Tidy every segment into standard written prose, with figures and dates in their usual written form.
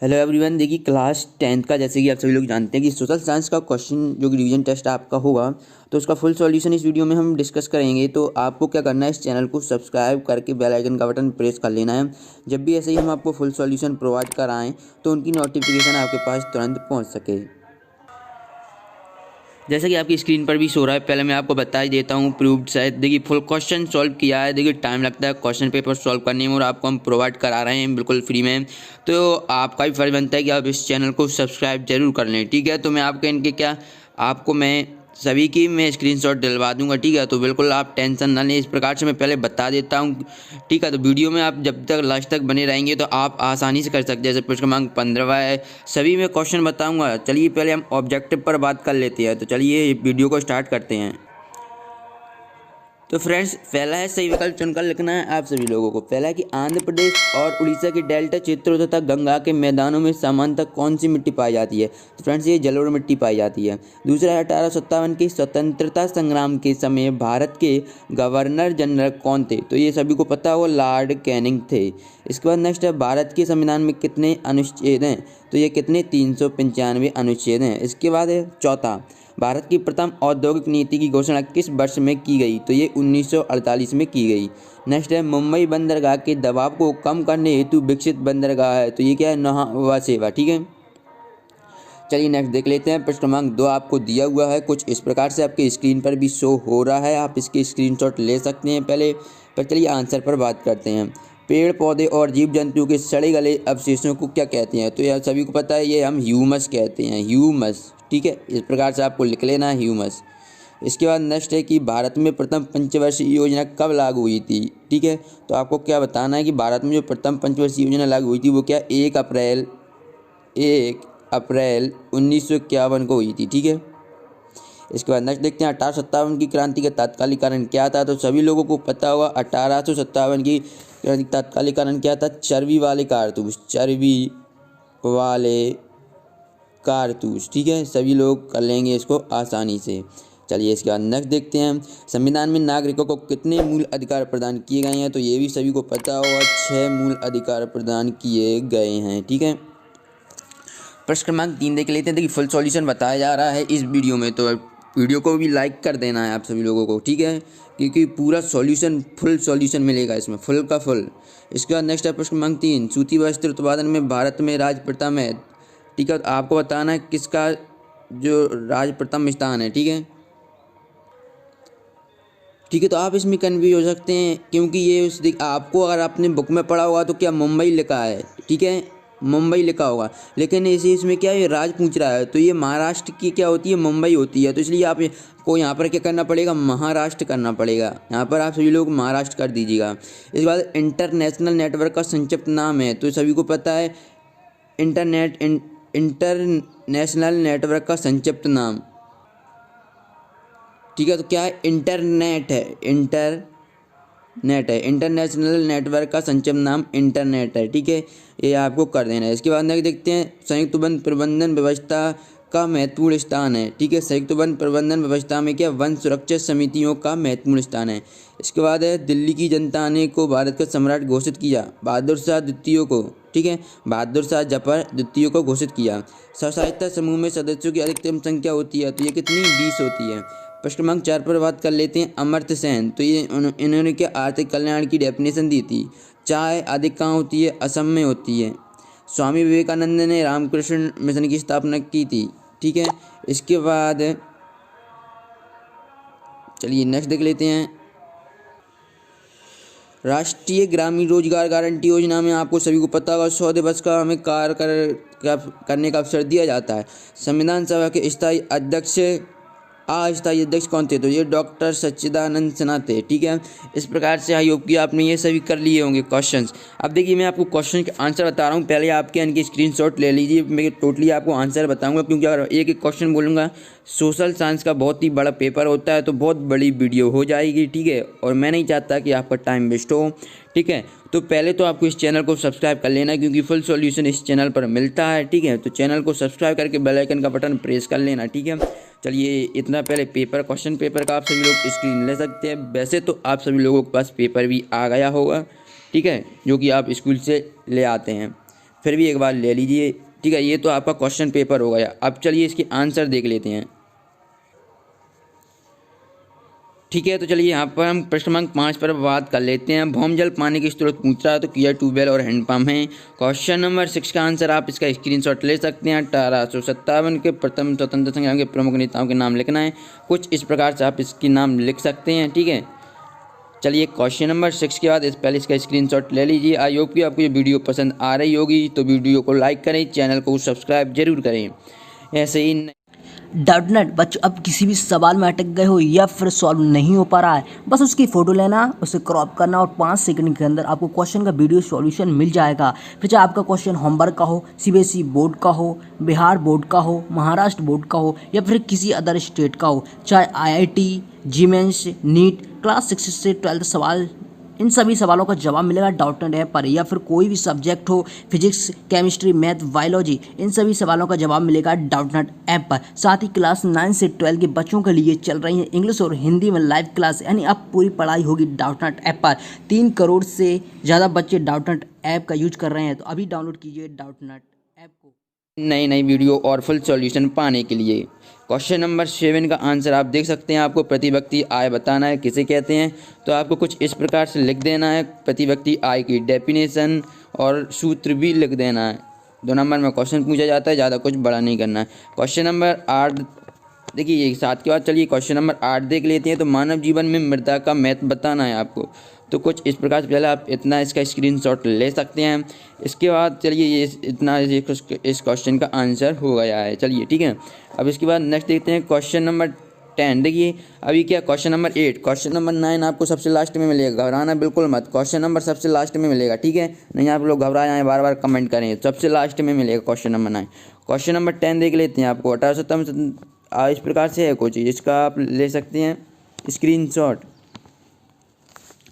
Hello everyone. देखिए class 10th का जैसे कि आप सभी लोग जानते हैं कि सोशल साइंस का क्वेश्चन जो कि रिवीजन टेस्ट आपका होगा, तो उसका फुल सॉल्यूशन इस वीडियो में हम डिस्कस करेंगे। तो आपको क्या करना है, इस चैनल को सब्सक्राइब करके बेल आइकन का बटन प्रेस कर लेना है। जब भी ऐसे ही हम आपको फुल सॉल्यूशन प्रोवाइड कराएं तो उनकी नोटिफिकेशन आपके पास तुरंत पहुँच सके। जैसा कि आपकी स्क्रीन पर भी शो रहा है, पहले मैं आपको बता ही देता हूँ प्रूव्ड शायद। देखिए फुल क्वेश्चन सॉल्व किया है। देखिए टाइम लगता है क्वेश्चन पेपर सॉल्व करने में और आपको हम प्रोवाइड करा रहे हैं बिल्कुल फ्री में। तो आपका भी फर्ज बनता है कि आप इस चैनल को सब्सक्राइब जरूर कर लें, ठीक है। तो मैं आपके इनके क्या आपको मैं सभी की मैं स्क्रीनशॉट डलवा दूंगा, ठीक है। तो बिल्कुल आप टेंशन ना लें, इस प्रकार से मैं पहले बता देता हूँ, ठीक है। तो वीडियो में आप जब तक लास्ट तक बने रहेंगे तो आप आसानी से कर सकते हैं। जैसे प्रश्न क्रमांक 15 है, सभी में क्वेश्चन बताऊंगा। चलिए पहले हम ऑब्जेक्टिव पर बात कर लेते हैं। तो चलिए वीडियो को स्टार्ट करते हैं। तो फ्रेंड्स, पहला है सही विकल्प चुनकर लिखना है आप सभी लोगों को। पहला है कि आंध्र प्रदेश और उड़ीसा के डेल्टा क्षेत्रों तथा गंगा के मैदानों में सामान्यतः कौन सी मिट्टी पाई जाती है। तो फ्रेंड्स ये जलोढ़ मिट्टी पाई जाती है। दूसरा है 1857 के स्वतंत्रता संग्राम के समय भारत के गवर्नर जनरल कौन थे। तो ये सभी को पता हो, लॉर्ड कैनिंग थे। इसके बाद नेक्स्ट है भारत के संविधान में कितने अनुच्छेद हैं। तो ये कितने 395 अनुच्छेद हैं। इसके बाद है चौथा, भारत की प्रथम औद्योगिक नीति की घोषणा किस वर्ष में की गई। तो ये 1948 में की गई। नेक्स्ट है मुंबई बंदरगाह के दबाव को कम करने हेतु विकसित बंदरगाह है। तो ये क्या है, नौवा सेवा, ठीक है। चलिए नेक्स्ट देख लेते हैं। प्रश्न क्रमांक 2 आपको दिया हुआ है कुछ इस प्रकार से, आपके स्क्रीन पर भी शो हो रहा है, आप इसकी स्क्रीनशॉट ले सकते हैं पहले। पर चलिए आंसर पर बात करते हैं। पेड़ पौधे और जीव जंतुओं के सड़े गले अवशेषों को क्या कहते हैं। तो यह सभी को पता है, ये हम ह्यूमस कहते हैं, ह्यूमस, ठीक है। इस प्रकार से आपको लिख लेना है, ह्यूमस। इसके बाद नेक्स्ट है कि भारत में प्रथम पंचवर्षीय योजना कब लागू हुई थी, ठीक है। तो आपको क्या बताना है कि भारत में जो प्रथम पंचवर्षीय योजना लागू हुई थी वो क्या 1 अप्रैल 1951 को हुई थी, ठीक है। इसके बाद नेक्स्ट देखते हैं 1857 की क्रांति का तात्कालिक कारण क्या था। तो सभी लोगों को पता होगा 1857 की क्रांति का तात्कालिक कारण क्या था, चर्बी वाले कारतूस, चर्बी वाले कारतूस, ठीक है। सभी लोग कर लेंगे इसको आसानी से। चलिए इसके बाद नेक्स्ट देखते हैं, संविधान में नागरिकों को कितने मूल अधिकार प्रदान किए गए हैं। तो ये भी सभी को पता होगा, 6 मूल अधिकार प्रदान किए गए हैं, ठीक है। प्रश्न क्रमांक 3 देख लेते हैं। देखिए फुल सॉल्यूशन बताया जा रहा है इस वीडियो में, तो वीडियो को भी लाइक कर देना है आप सभी लोगों को, ठीक है, क्योंकि पूरा सॉल्यूशन फुल सॉल्यूशन मिलेगा इसमें, फुल का फुल। इसके बाद नेक्स्ट है प्रश्न क्रमांक 3, सूती वस्त्र उत्पादन में भारत में राज प्रथम है, ठीक है। तो आपको बताना है किसका जो राज प्रथम स्थान है, ठीक है। ठीक है, तो आप इसमें कन्फ्यूज हो सकते हैं क्योंकि ये आपको अगर आपने बुक में पढ़ा होगा तो क्या मुंबई लिखा है, ठीक है, मुंबई लिखा होगा। लेकिन इसे इसमें क्या है, राज पूछ रहा है, तो ये महाराष्ट्र की क्या होती है, मुंबई होती है। तो इसलिए आप को यहाँ पर क्या करना पड़ेगा, महाराष्ट्र करना पड़ेगा। यहाँ पर आप सभी लोग महाराष्ट्र कर दीजिएगा। इसके बाद इंटरनेशनल नेटवर्क का संक्षिप्त नाम है। तो सभी को पता है इंटरनेशनल नेटवर्क का संक्षिप्त नाम, ठीक है। तो क्या है, इंटरनेट है, इंटरनेशनल नेटवर्क का संक्षिप्त नाम इंटरनेट है, ठीक है। ये आपको कर देना है। इसके बाद नेक्स्ट देखते हैं, संयुक्त वन प्रबंधन व्यवस्था का महत्वपूर्ण स्थान है, ठीक है। संयुक्त वन प्रबंधन व्यवस्था में क्या वन सुरक्षा समितियों का महत्वपूर्ण स्थान है। इसके बाद है, दिल्ली की जनता ने को भारत का सम्राट घोषित किया, बहादुर शाह द्वितीय को, ठीक है, बहादुर शाह जफर द्वितीय को घोषित किया। स्वसहायता समूह में सदस्यों की अधिकतम संख्या होती है, तो ये कितनी, 20 होती है। प्रश्न क्रमांक 4 पर बात कर लेते हैं, अमर्त्य सेन। तो ये इन्होंने क्या आर्थिक कल्याण की डेफिनेशन दी थी। चाय अधिक कहाँ होती है, असम में होती है। स्वामी विवेकानंद ने रामकृष्ण मिशन की स्थापना की थी, ठीक है। इसके बाद चलिए नेक्स्ट देख लेते हैं, राष्ट्रीय ग्रामीण रोजगार गारंटी योजना में आपको सभी को पता होगा 100 दिवस का हमें कार्य करने का अवसर दिया जाता है। संविधान सभा के स्थायी अध्यक्ष अस्थायी अध्यक्ष कौन थे। तो ये डॉक्टर सच्चिदानंद सिन्हा थे, ठीक है। इस प्रकार से आई होप कि आपने ये सभी कर लिए होंगे क्वेश्चंस। अब देखिए मैं आपको क्वेश्चन के आंसर बता रहा हूँ, पहले आपके इनकी स्क्रीनशॉट ले लीजिए। मैं टोटली आपको आंसर बताऊंगा, क्योंकि अगर एक एक क्वेश्चन बोलूँगा, सोशल साइंस का बहुत ही बड़ा पेपर होता है तो बहुत बड़ी वीडियो हो जाएगी, ठीक है। और मैं नहीं चाहता कि आपका टाइम वेस्ट हो, ठीक है। तो पहले तो आपको इस चैनल को सब्सक्राइब कर लेना, क्योंकि फुल सॉल्यूशन इस चैनल पर मिलता है, ठीक है। तो चैनल को सब्सक्राइब करके बेल आइकन का बटन प्रेस कर लेना, ठीक है। चलिए इतना पहले क्वेश्चन पेपर का आप सभी लोग स्क्रीन ले सकते हैं। वैसे तो आप सभी लोगों के पास पेपर भी आ गया होगा, ठीक है, जो कि आप स्कूल से ले आते हैं। फिर भी एक बार ले लीजिए। ठीक है, ये तो आपका क्वेश्चन पेपर हो गया। अब चलिए इसकी आंसर देख लेते हैं। ठीक है, तो चलिए यहाँ पर हम प्रश्न क्रमांक 5 पर बात कर लेते हैं। भौम जल पानी के स्रोत पूछ रहा है, तो किया ट्यूबवेल और हैंडपम्प है। क्वेश्चन नंबर 6 का आंसर आप इसका स्क्रीनशॉट ले सकते हैं। 1857 के प्रथम स्वतंत्र संग्राम के प्रमुख नेताओं के नाम लिखना है। कुछ इस प्रकार से आप इसकी नाम लिख सकते हैं। ठीक है, चलिए क्वेश्चन नंबर 6 के बाद पहले इसका स्क्रीनशॉट ले लीजिए। आई होप कि आपको ये वीडियो पसंद आ रही होगी, तो वीडियो को लाइक करें, चैनल को सब्सक्राइब जरूर करें। ऐसे ही डाउटनेट बच्चों, अब किसी भी सवाल में अटक गए हो या फिर सॉल्व नहीं हो पा रहा है, बस उसकी फ़ोटो लेना, उसे क्रॉप करना और 5 सेकंड के अंदर आपको क्वेश्चन का वीडियो सॉल्यूशन मिल जाएगा। फिर चाहे आपका क्वेश्चन होमवर्क का हो, सीबीएसई बोर्ड का हो, बिहार बोर्ड का हो, महाराष्ट्र बोर्ड का हो या फिर किसी अदर स्टेट का हो, चाहे आईआईटी, जीमेंस, नीट, क्लास 6 से 12 सवाल, इन सभी सवालों का जवाब मिलेगा डाउटनेट ऐप पर। या फिर कोई भी सब्जेक्ट हो, फिजिक्स, केमिस्ट्री, मैथ, बायोलॉजी, इन सभी सवालों का जवाब मिलेगा डाउटनेट ऐप पर। साथ ही क्लास 9 से 12 के बच्चों के लिए चल रही है इंग्लिश और हिंदी में लाइव क्लास, यानी अब पूरी पढ़ाई होगी डाउटनेट ऐप पर। 3 करोड़ से ज़्यादा बच्चे डाउटनेट ऐप का यूज कर रहे हैं, तो अभी डाउनलोड कीजिए डाउटनेट ऐप को। नई नई वीडियो और फुल सॉल्यूशन पाने के लिए क्वेश्चन नंबर 7 का आंसर आप देख सकते हैं। आपको प्रतिव्यक्ति आय बताना है, किसे कहते हैं। तो आपको कुछ इस प्रकार से लिख देना है, प्रतिव्यक्ति आय की डेफिनेशन और सूत्र भी लिख देना है। 2 नंबर में क्वेश्चन पूछा जाता है, ज़्यादा कुछ बड़ा नहीं करना है। क्वेश्चन नंबर 8 देखिए, ये 7 के बाद चलिए क्वेश्चन नंबर 8 देख लेते हैं। तो मानव जीवन में मृदा का महत्व बताना है आपको। तो कुछ इस प्रकार से पहले आप इतना इसका स्क्रीनशॉट ले सकते हैं। इसके बाद चलिए ये इतना इस क्वेश्चन का आंसर हो गया है। चलिए ठीक है, अब इसके बाद नेक्स्ट देखते हैं क्वेश्चन नंबर 10। देखिए अभी क्या क्वेश्चन नंबर 8, क्वेश्चन नंबर 9 आपको सबसे लास्ट में मिलेगा, घबराना बिल्कुल मत। क्वेश्चन नंबर सबसे लास्ट में मिलेगा, ठीक है, नहीं आप लोग घबरा जाएं, बार बार कमेंट करें। सबसे लास्ट में मिलेगा क्वेश्चन नंबर 9। क्वेश्चन नंबर 10 देख लेते हैं। आपको 1800 इस प्रकार से है कुछ, इसका आप ले सकते हैं स्क्रीनशॉट।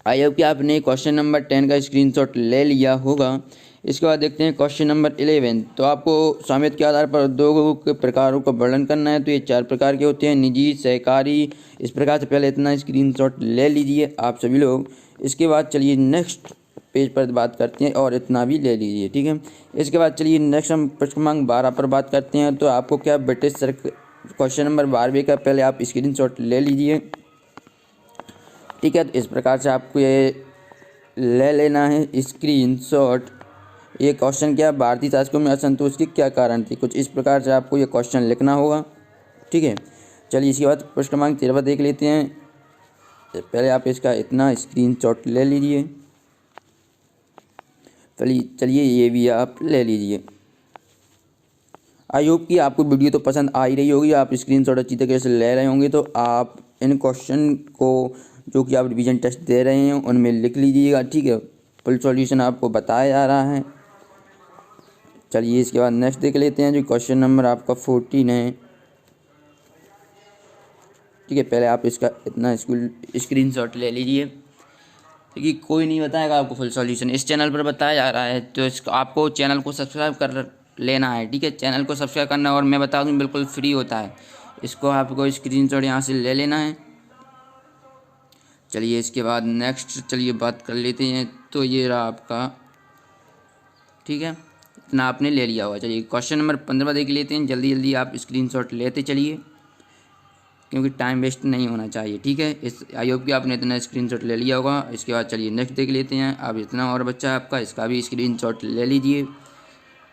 आई होप कि आपने क्वेश्चन नंबर 10 का स्क्रीनशॉट ले लिया होगा। इसके बाद देखते हैं क्वेश्चन नंबर 11। तो आपको स्वामित्व के आधार पर उद्योगों के प्रकारों का वर्णन करना है। तो ये 4 प्रकार के होते हैं, निजी, सहकारी। इस प्रकार से पहले इतना स्क्रीनशॉट ले लीजिए आप सभी लोग। इसके बाद चलिए नेक्स्ट पेज पर बात करते हैं और इतना भी ले लीजिए, ठीक है। इसके बाद चलिए नेक्स्ट हम प्रश्न क्रमांक 12 पर बात करते हैं। तो आपको क्या ब्रिटिश सरकार, क्वेश्चन नंबर 12 का पहले आप स्क्रीनशॉट ले लीजिए, ठीक है। तो इस प्रकार से आपको ये ले लेना है स्क्रीनशॉट। ये क्वेश्चन क्या, भारतीय शासकों में असंतोष के क्या कारण थे, कुछ इस प्रकार से आपको ये क्वेश्चन लिखना होगा, ठीक है। चलिए इसके बाद प्रश्न क्रमांक 13 देख लेते हैं। पहले आप इसका इतना स्क्रीनशॉट ले लीजिए। चलिए ये भी आप ले लीजिए। आई होप कि आपको वीडियो तो पसंद आ ही रही होगी, आप स्क्रीनशॉट अच्छी तरीके से ले रहे होंगे। तो आप इन क्वेश्चन को जो कि आप रिवीजन टेस्ट दे रहे हैं उनमें लिख लीजिएगा, ठीक है। फुल सॉल्यूशन आपको बताया जा रहा है। चलिए इसके बाद नेक्स्ट देख लेते हैं, जो क्वेश्चन नंबर आपका 14 है, ठीक है। पहले आप इसका इतना स्क्रीनशॉट ले लीजिए, क्योंकि कोई नहीं बताएगा आपको फुल सॉल्यूशन, इस चैनल पर बताया जा रहा है। तो इसको आपको चैनल को सब्सक्राइब कर लेना है, ठीक है। चैनल को सब्सक्राइब करना, और मैं बता दूं बिल्कुल फ्री होता है। इसको आपको स्क्रीनशॉट यहाँ से ले लेना है। चलिए इसके बाद नेक्स्ट चलिए बात कर लेते हैं। तो ये रहा आपका, ठीक है, इतना आपने ले लिया होगा। चलिए क्वेश्चन नंबर 15 देख लेते हैं। जल्दी जल्दी आप स्क्रीनशॉट लेते चलिए, क्योंकि टाइम वेस्ट नहीं होना चाहिए, ठीक है। इस आई होप कि आपने इतना स्क्रीनशॉट ले लिया होगा। इसके बाद चलिए नेक्स्ट देख लेते हैं। अब इतना और बच्चा आपका, इसका भी स्क्रीनशॉट ले लीजिए,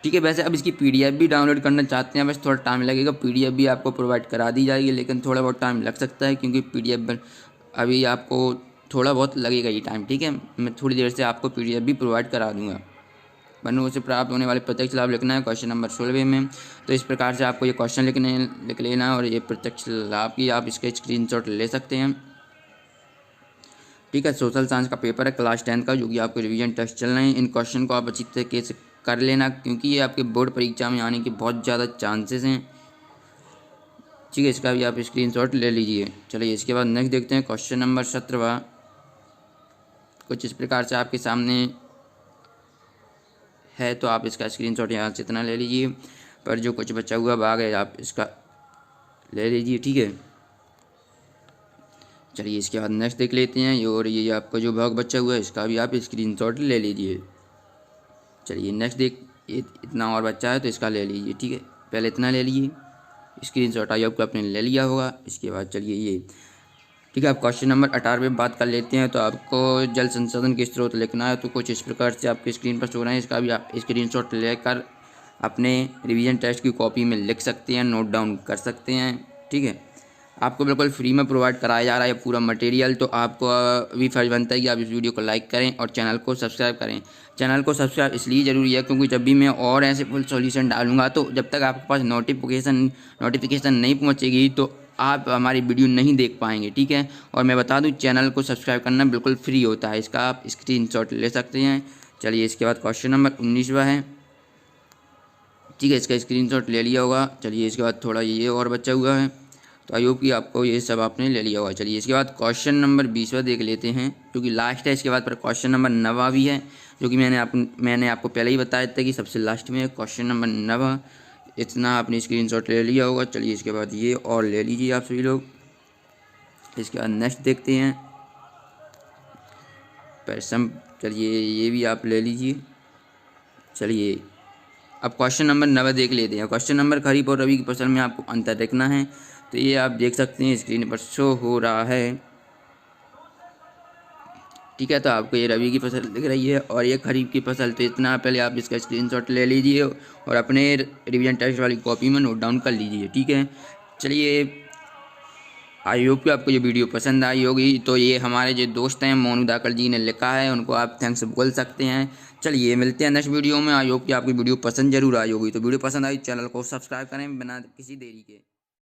ठीक है। वैसे अब इसकी पीडीएफ भी डाउनलोड करना चाहते हैं, बस थोड़ा टाइम लगेगा। पीडीएफ भी आपको प्रोवाइड करा दी जाएगी, लेकिन थोड़ा बहुत टाइम लग सकता है, क्योंकि पीडीएफ अभी आपको थोड़ा बहुत लगेगा ही टाइम, ठीक है। मैं थोड़ी देर से आपको पीडीएफ भी प्रोवाइड करा दूंगा। बनों से प्राप्त होने वाले प्रत्यक्ष लाभ लिखना है क्वेश्चन नंबर 16 में। तो इस प्रकार से आपको ये क्वेश्चन लिख लेना है, और ये प्रत्यक्ष लाभ की आप इसके स्क्रीनशॉट ले सकते हैं, ठीक है। सोशल साइंस का पेपर है क्लास 10 का, जो कि आपके रिवीजन टेस्ट चल रहे हैं। इन क्वेश्चन को आप अच्छी तरीके से कर लेना, क्योंकि ये आपके बोर्ड परीक्षा में आने के बहुत ज़्यादा चांसेस हैं, ठीक है। इसका भी आप स्क्रीनशॉट ले लीजिए। चलिए इसके बाद नेक्स्ट देखते हैं क्वेश्चन नंबर 17। कुछ इस प्रकार से आपके सामने है, तो आप इसका स्क्रीनशॉट यहाँ से इतना ले लीजिए। पर जो कुछ बचा हुआ भाग है आप इसका ले लीजिए, ठीक है। चलिए इसके बाद नेक्स्ट देख लेते हैं। और ये आपका जो भाग बचा हुआ है, इसका भी आप स्क्रीनशॉट ले लीजिए। चलिए नेक्स्ट ये इतना और बच्चा है तो इसका ले लीजिए, ठीक है। पहले इतना ले लीजिए, स्क्रीनशॉट आई आपको आपने ले लिया होगा। इसके बाद चलिए ये, ठीक है। आप क्वेश्चन नंबर 18 में बात कर लेते हैं। तो आपको जल संसाधन के स्रोत लिखना है। तो कुछ इस प्रकार से आपकी स्क्रीन पर शो रहे हैं, इसका भी आप स्क्रीनशॉट लेकर अपने रिवीजन टेस्ट की कॉपी में लिख सकते हैं, नोट डाउन कर सकते हैं, ठीक है। आपको बिल्कुल फ्री में प्रोवाइड कराया जा रहा है पूरा मटेरियल। तो आपको भी फर्ज बनता है कि आप इस वीडियो को लाइक करें और चैनल को सब्सक्राइब करें। चैनल को सब्सक्राइब इसलिए ज़रूरी है क्योंकि जब भी मैं और ऐसे फुल सॉल्यूशन डालूंगा तो जब तक आपके पास नोटिफिकेशन नहीं पहुंचेगी तो आप हमारी वीडियो नहीं देख पाएंगे, ठीक है। और मैं बता दूं चैनल को सब्सक्राइब करना बिल्कुल फ्री होता है, इसका आप स्क्रीनशॉट ले सकते हैं। चलिए इसके बाद क्वेश्चन नंबर 19वां है, ठीक है। इसका स्क्रीनशॉट ले लिया होगा। चलिए इसके बाद थोड़ा ये और बचा हुआ है, तो आई होप कि आपको ये सब आपने ले लिया होगा। चलिए इसके बाद क्वेश्चन नंबर 20वां देख लेते हैं, क्योंकि लास्ट है। इसके बाद पर क्वेश्चन नंबर 9वां भी है, जो कि मैंने आपको पहले ही बताया था कि सबसे लास्ट में है क्वेश्चन नंबर 9वां। इतना आपने स्क्रीनशॉट ले लिया होगा। चलिए इसके बाद ये और ले लीजिए आप सभी लोग। इसके बाद नेक्स्ट देखते हैं पैसम, चलिए ये भी आप ले लीजिए। चलिए अब क्वेश्चन नंबर 9 देख लेते हैं। क्वेश्चन नंबर खरीफ और रबी की फसल में आपको अंतर देखना है। तो ये आप देख सकते हैं स्क्रीन पर शो हो रहा है, ठीक है। तो आपको ये रबी की फसल दिख रही है और ये खरीफ की फसल। तो इतना पहले आप इसका स्क्रीनशॉट ले लीजिए और अपने रिवीजन टेस्ट वाली कॉपी में नोट डाउन कर लीजिए, ठीक है। चलिए आई होप कि आपको ये वीडियो पसंद आई होगी। तो ये हमारे जो दोस्त हैं मोनू दाकड़ जी ने लिखा है, उनको आप थैंक्स बोल सकते हैं। चलिए मिलते हैं नेक्स्ट वीडियो में। आई होप कि आपकी वीडियो पसंद जरूर आई होगी। तो वीडियो पसंद आई चैनल को सब्सक्राइब करें बिना किसी देरी के।